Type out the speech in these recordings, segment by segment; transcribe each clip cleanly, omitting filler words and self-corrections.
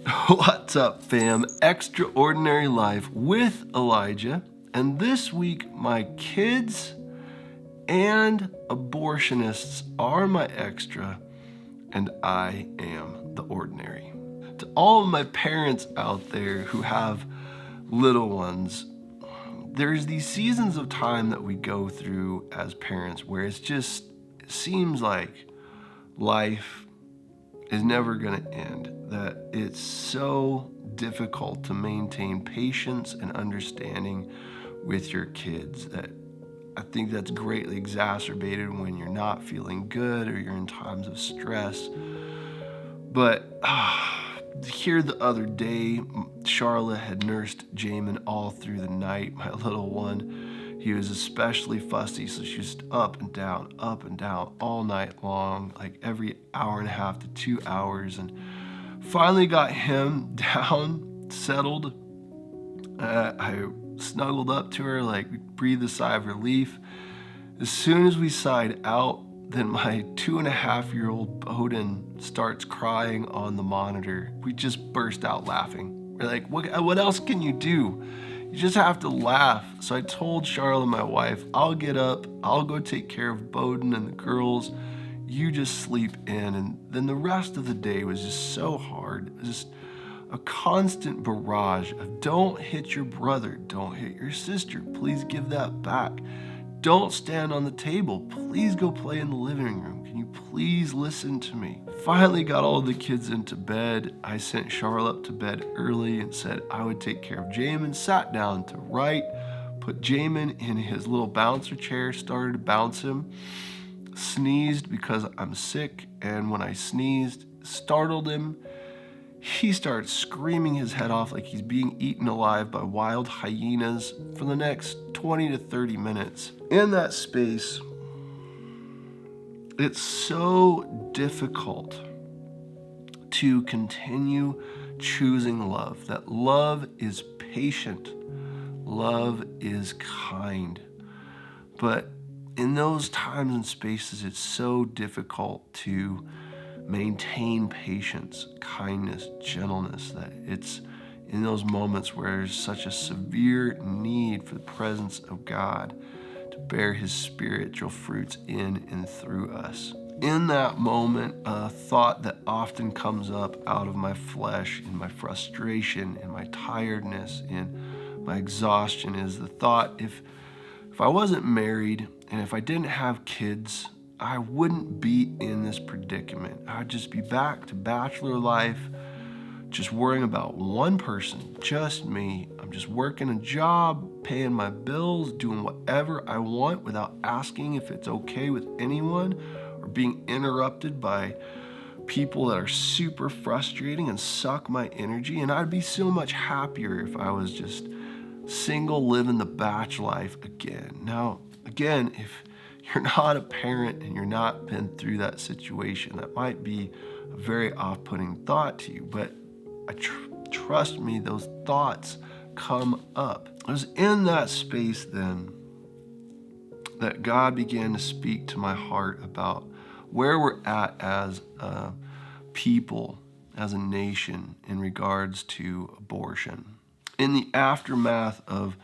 What's up, fam? Extraordinary Life with Elijah. And this week, my kids and abortionists are my extra, and I am the ordinary. To all of my parents out there who have little ones, there's these seasons of time that we go through as parents where it seems like life is never going to end, that it's so difficult to maintain patience and understanding with your kids, that I think that's greatly exacerbated when you're not feeling good or you're in times of stress. But here the other day, Charlotte had nursed Jamin all through the night, my little one. He was especially fussy, so she was up and down all night long, like every hour and a half to 2 hours, and finally got him down, settled. I snuggled up to her, like breathed a sigh of relief. As soon as we sighed out, then my 2.5-year-old Bowden starts crying on the monitor. We just burst out laughing. We're like, what else can you do? You just have to laugh. So I told Charlotte, my wife, I'll get up, I'll go take care of Bowden and the girls. You just sleep in. And then the rest of the day was just so hard. It was just a constant barrage of don't hit your brother, don't hit your sister, please give that back. Don't stand on the table, please go play in the living room. Can you please listen to me? Finally got all the kids into bed. I sent Charlotte to bed early and said I would take care of Jamin, sat down to write, put Jamin in his little bouncer chair, started to bounce him, sneezed because I'm sick, and when I sneezed, startled him. He starts screaming his head off like he's being eaten alive by wild hyenas for the next 20 to 30 minutes. In that space, it's so difficult to continue choosing love. That love is patient, love is kind. But in those times and spaces, it's so difficult to maintain patience, kindness, gentleness, that it's in those moments where there's such a severe need for the presence of God to bear his spiritual fruits in and through us. In that moment, a thought that often comes up out of my flesh, in my frustration, in my tiredness, in my exhaustion, is the thought, if I wasn't married and if I didn't have kids, I wouldn't be in this predicament. I'd just be back to bachelor life, just worrying about one person, just me. I'm just working a job, paying my bills, doing whatever I want without asking if it's okay with anyone, or being interrupted by people that are super frustrating and suck my energy. And I'd be so much happier if I was just single, living the batch life again. Now, again, if you're not a parent and you're not been through that situation, that might be a very off-putting thought to you, but trust me, those thoughts come up. It was in that space then that God began to speak to my heart about where we're at as a people, as a nation, in regards to abortion. In the aftermath of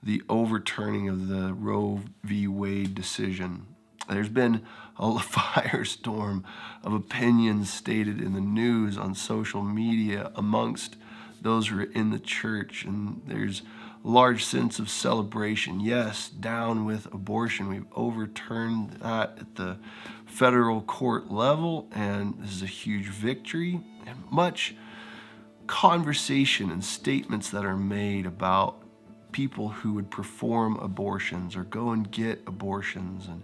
the overturning of the Roe v. Wade decision, there's been a firestorm of opinions stated in the news, on social media, amongst those who are in the church, and there's a large sense of celebration. Yes, down with abortion. We've overturned that at the federal court level, and this is a huge victory, and much conversation and statements that are made about people who would perform abortions or go and get abortions. And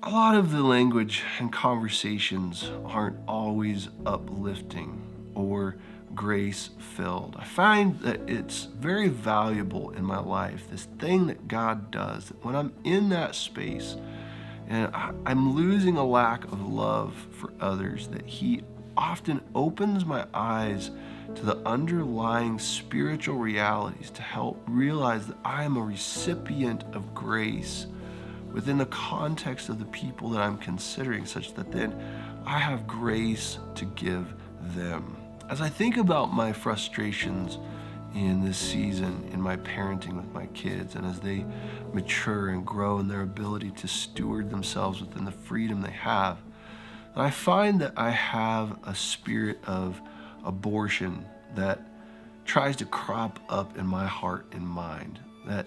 a lot of the language and conversations aren't always uplifting or grace-filled. I find that it's very valuable in my life, this thing that God does, that when I'm in that space and I'm losing a lack of love for others, that he often opens my eyes to the underlying spiritual realities to help realize that I am a recipient of grace within the context of the people that I'm considering, such that then I have grace to give them. As I think about my frustrations in this season in my parenting with my kids, and as they mature and grow in their ability to steward themselves within the freedom they have, I find that I have a spirit of abortion that tries to crop up in my heart and mind. That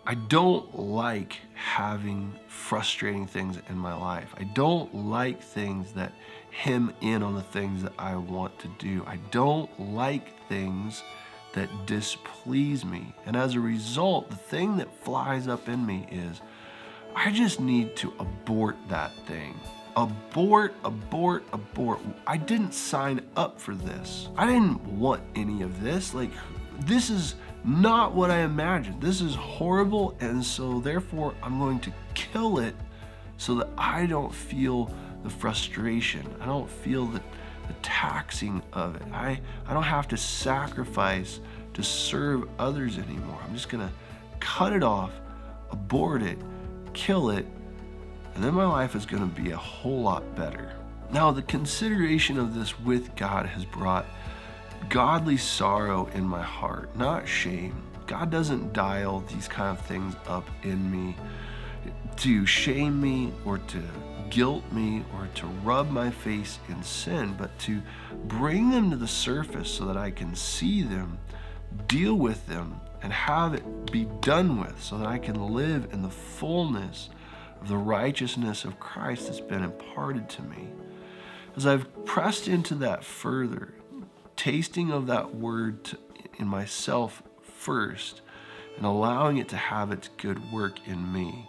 I don't like having frustrating things in my life. I don't like things that hem in on the things that I want to do. I don't like things that displease me. And as a result, the thing that flies up in me is I just need to abort that thing. Abort, abort, abort. I didn't sign up for this. I didn't want any of this. Like, this is not what I imagined. This is horrible, and so therefore I'm going to kill it so that I don't feel the frustration. I don't feel the taxing of it. I don't have to sacrifice to serve others anymore. I'm just gonna cut it off, abort it, kill it, and then my life is gonna be a whole lot better. Now, the consideration of this with God has brought godly sorrow in my heart, not shame. God doesn't dial these kind of things up in me to shame me or to guilt me or to rub my face in sin, but to bring them to the surface so that I can see them, deal with them, and have it be done with, so that I can live in the fullness of the righteousness of Christ that's been imparted to me. As I've pressed into that further, tasting of that word in myself first and allowing it to have its good work in me,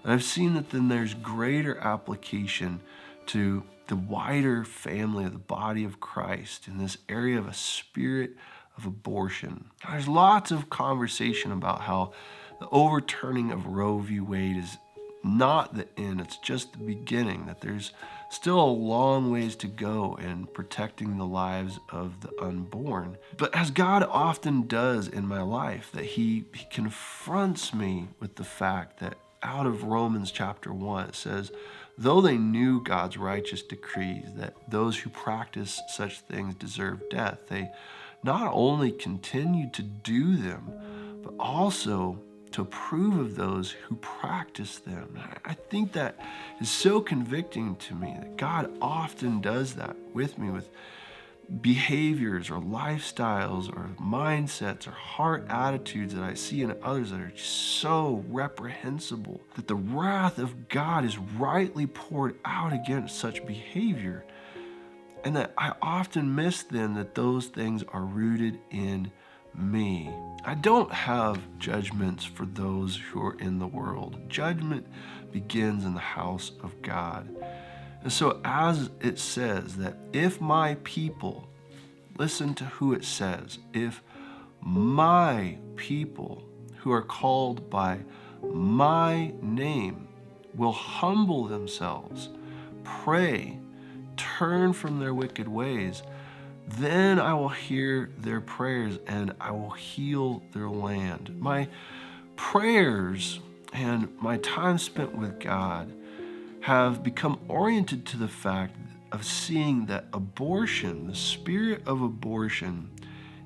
and I've seen that then there's greater application to the wider family of the body of Christ in this area of a spirit of abortion. There's lots of conversation about how the overturning of Roe v. Wade is not the end, it's just the beginning, that there's still a long ways to go in protecting the lives of the unborn. But as God often does in my life, that he confronts me with the fact that out of Romans chapter 1, it says, though they knew God's righteous decrees that those who practice such things deserve death, they not only continued to do them, but also to approve of those who practice them. I think that is so convicting to me that God often does that with me, with behaviors or lifestyles or mindsets or heart attitudes that I see in others that are just so reprehensible, that the wrath of God is rightly poured out against such behavior, and that I often miss then that those things are rooted in me. I don't have judgments for those who are in the world. Judgment begins in the house of God. And so as it says that if my people, listen to who it says, if my people who are called by my name will humble themselves, pray, turn from their wicked ways, then I will hear their prayers and I will heal their land. My prayers and my time spent with God have become oriented to the fact of seeing that abortion, the spirit of abortion,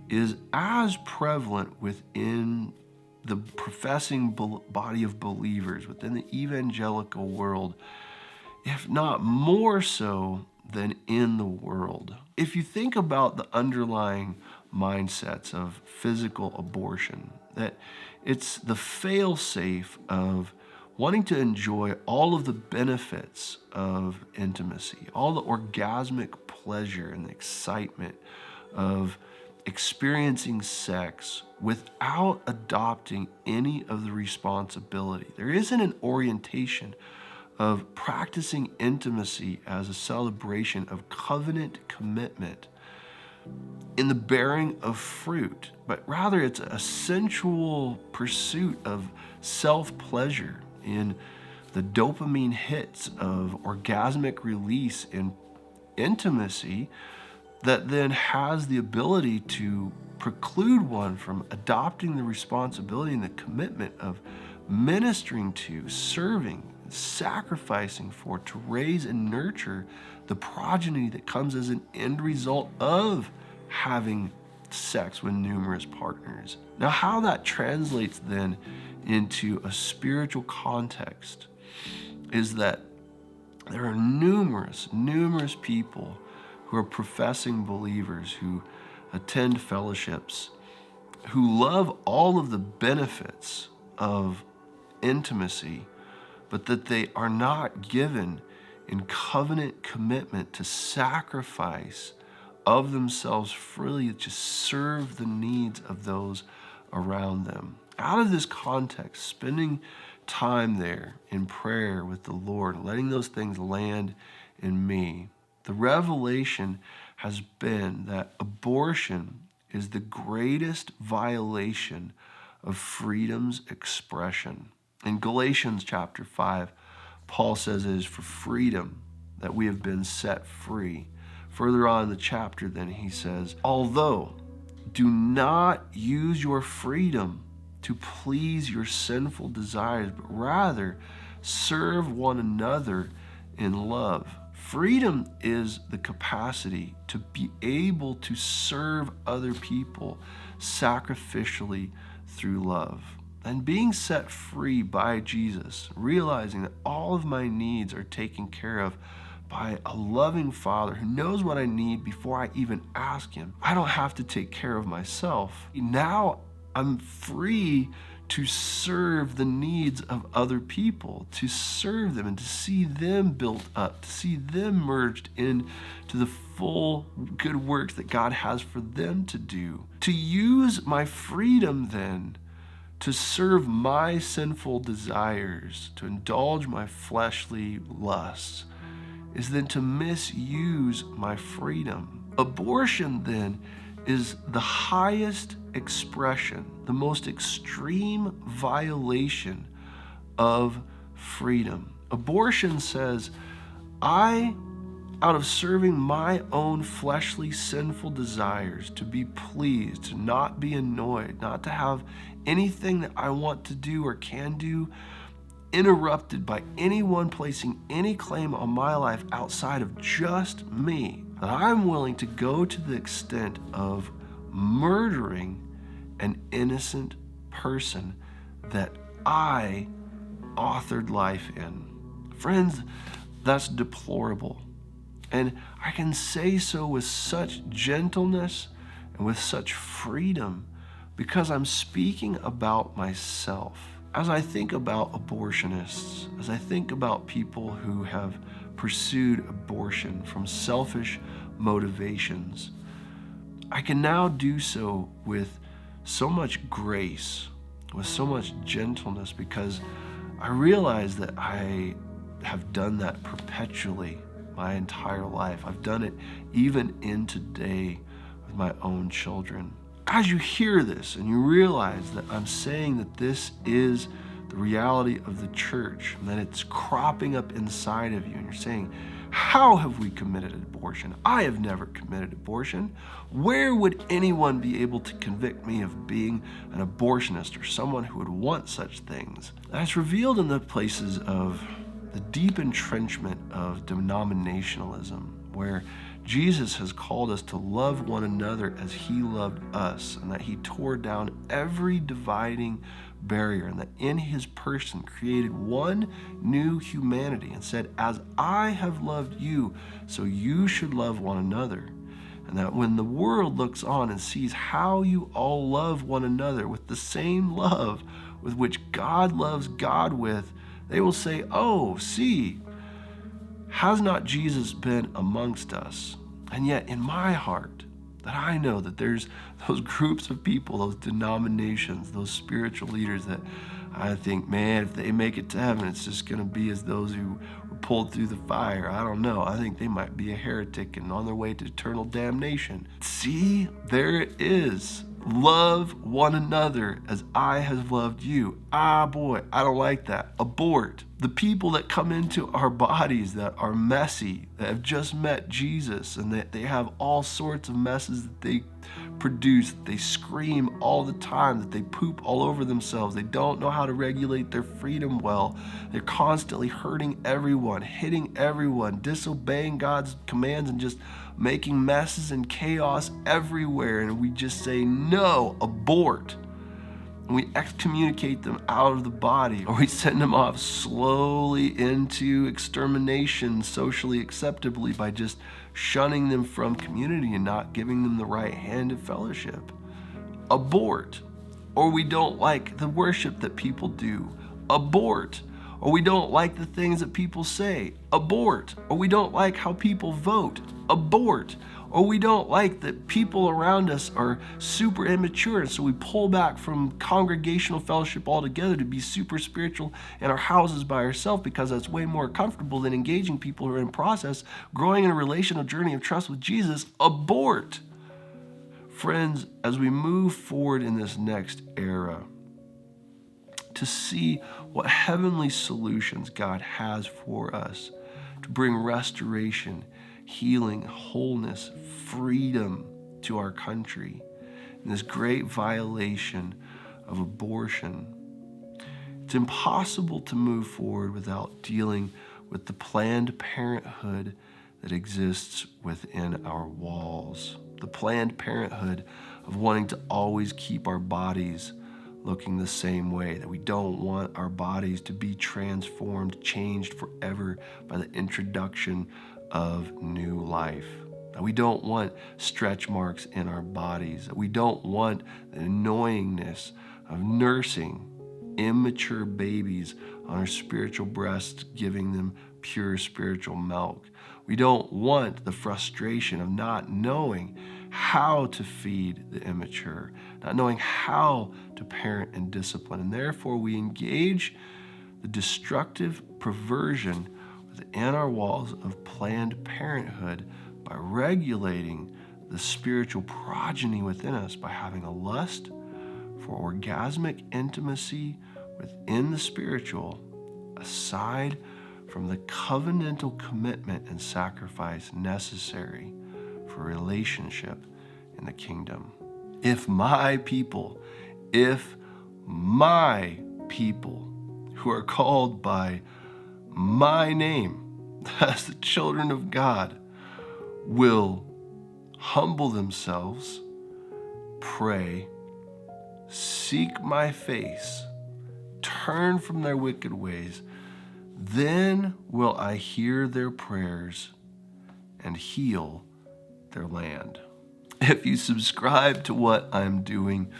is as prevalent within the professing body of believers, within the evangelical world, if not more so than in the world. If you think about the underlying mindsets of physical abortion, that it's the fail-safe of wanting to enjoy all of the benefits of intimacy, all the orgasmic pleasure and the excitement of experiencing sex without adopting any of the responsibility. There isn't an orientation of practicing intimacy as a celebration of covenant commitment in the bearing of fruit, but rather it's a sensual pursuit of self-pleasure in the dopamine hits of orgasmic release in intimacy that then has the ability to preclude one from adopting the responsibility and the commitment of ministering to, serving, sacrificing for, to raise and nurture the progeny that comes as an end result of having sex with numerous partners. Now, how that translates then into a spiritual context is that there are numerous people who are professing believers who attend fellowships, who love all of the benefits of intimacy, but that they are not given in covenant commitment to sacrifice of themselves freely to serve the needs of those around them. Out of this context, spending time there in prayer with the Lord, letting those things land in me, the revelation has been that abortion is the greatest violation of freedom's expression. In Galatians chapter 5, Paul says it is for freedom that we have been set free. Further on in the chapter, then, he says, although do not use your freedom to please your sinful desires, but rather serve one another in love. Freedom is the capacity to be able to serve other people sacrificially through love. And being set free by Jesus, realizing that all of my needs are taken care of by a loving Father who knows what I need before I even ask Him. I don't have to take care of myself. Now I'm free to serve the needs of other people, to serve them and to see them built up, to see them merged into the full good works that God has for them to do. To use my freedom then to serve my sinful desires, to indulge my fleshly lusts, is then to misuse my freedom. Abortion then is the highest expression, the most extreme violation of freedom. Abortion says, out of serving my own fleshly sinful desires, to be pleased, to not be annoyed, not to have anything that I want to do or can do interrupted by anyone placing any claim on my life outside of just me, that I'm willing to go to the extent of murdering an innocent person that I authored life in. Friends, that's deplorable. And I can say so with such gentleness and with such freedom because I'm speaking about myself. As I think about abortionists, as I think about people who have pursued abortion from selfish motivations, I can now do so with so much grace, with so much gentleness, because I realize that I have done that perpetually my entire life. I've done it even in today with my own children. As you hear this and you realize that I'm saying that this is the reality of the church and that it's cropping up inside of you, and you're saying, how have we committed abortion? I have never committed abortion. Where would anyone be able to convict me of being an abortionist or someone who would want such things? That's revealed in the places of the deep entrenchment of denominationalism, where Jesus has called us to love one another as He loved us, and that He tore down every dividing barrier, and that in His person created one new humanity and said, as I have loved you, so you should love one another. And that when the world looks on and sees how you all love one another with the same love with which God loves God with, they will say, oh, see, has not Jesus been amongst us? And yet in my heart, that I know that there's those groups of people, those denominations, those spiritual leaders that I think, man, if they make it to heaven, it's just going to be as those who were pulled through the fire. I don't know. I think they might be a heretic and on their way to eternal damnation. See, there it is. Love one another as I have loved you. Ah, boy, I don't like that. Abort. The people that come into our bodies that are messy, that have just met Jesus, and that they have all sorts of messes that they produce. They scream all the time, that they poop all over themselves. They don't know how to regulate their freedom well. They're constantly hurting everyone, hitting everyone, disobeying God's commands, and just making messes and chaos everywhere. And we just say, no, abort. And we excommunicate them out of the body, or we send them off slowly into extermination socially acceptably by just shunning them from community and not giving them the right hand of fellowship. Abort. Or we don't like the worship that people do. Abort. Or we don't like the things that people say. Abort. Or we don't like how people vote. Abort. Or we don't like that people around us are super immature, and so we pull back from congregational fellowship altogether to be super spiritual in our houses by ourselves, because that's way more comfortable than engaging people who are in process, growing in a relational journey of trust with Jesus. Abort. Friends, as we move forward in this next era, to see what heavenly solutions God has for us to bring restoration, healing, wholeness, freedom to our country, and this great violation of abortion. It's impossible to move forward without dealing with the Planned Parenthood that exists within our walls. The Planned Parenthood of wanting to always keep our bodies looking the same way, that we don't want our bodies to be transformed, changed forever by the introduction of new life. That we don't want stretch marks in our bodies. That we don't want the annoyingness of nursing immature babies on our spiritual breasts, giving them pure spiritual milk. We don't want the frustration of not knowing how to feed the immature, not knowing how to parent and discipline. And therefore, we engage the destructive perversion within our walls of Planned Parenthood by regulating the spiritual progeny within us, by having a lust for orgasmic intimacy within the spiritual, aside from the covenantal commitment and sacrifice necessary for relationship in the kingdom. If my people who are called by my name as the children of God will humble themselves, pray, seek my face, turn from their wicked ways, then will I hear their prayers and heal their land. If you subscribe to what I'm doing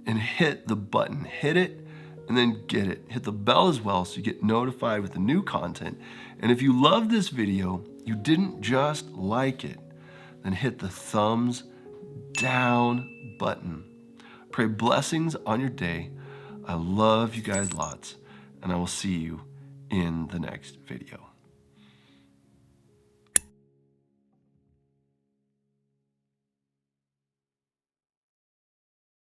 and hit the button, hit it and then get it. Hit the bell as well so you get notified with the new content. And if you love this video, you didn't just like it, then hit the thumbs down button. Pray blessings on your day. I love you guys lots, and I will see you in the next video.